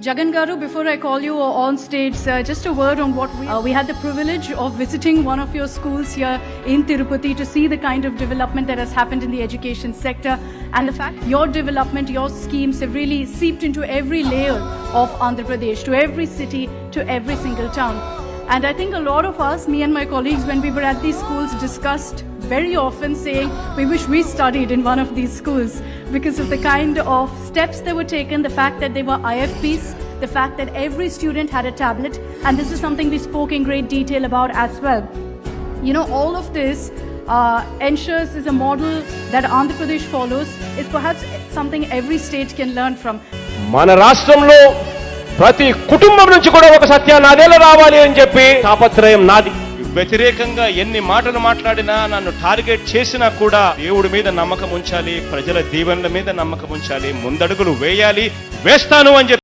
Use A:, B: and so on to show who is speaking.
A: Jagan Garu, before I call you on stage, just a word on what we had the privilege of visiting one of your schools here in Tirupati to see the kind of development that has happened in the education sector, and the fact your development, your schemes have really seeped into every layer of Andhra Pradesh, to every city, to every single town. And I think a lot of us, me and my colleagues, when we were at these schools, discussed very often saying we wish we studied in one of these schools because of the kind of steps that were taken, the fact that they were IFPs, the fact that every student had a tablet, and this is something we spoke in great detail about as well. You know, all of this ensures is a model that Andhra Pradesh follows, is perhaps something every state can learn from.
B: మన రాష్ట్రంలో ప్రతి కుటుంబం నుంచి కూడా ఒక సత్యానాదేల రావాలి అని చెప్పి తాపత్రయం నాది. వ్యతిరేకంగా ఎన్ని మాటలు మాట్లాడినా, నన్ను టార్గెట్ చేసినా కూడా దేవుడి మీద నమ్మకం ఉంచాలి, ప్రజల దీవెనల మీద నమ్మకం ఉంచాలి, ముందడుగులు వేయాలి, వేస్తాను అని చెప్పి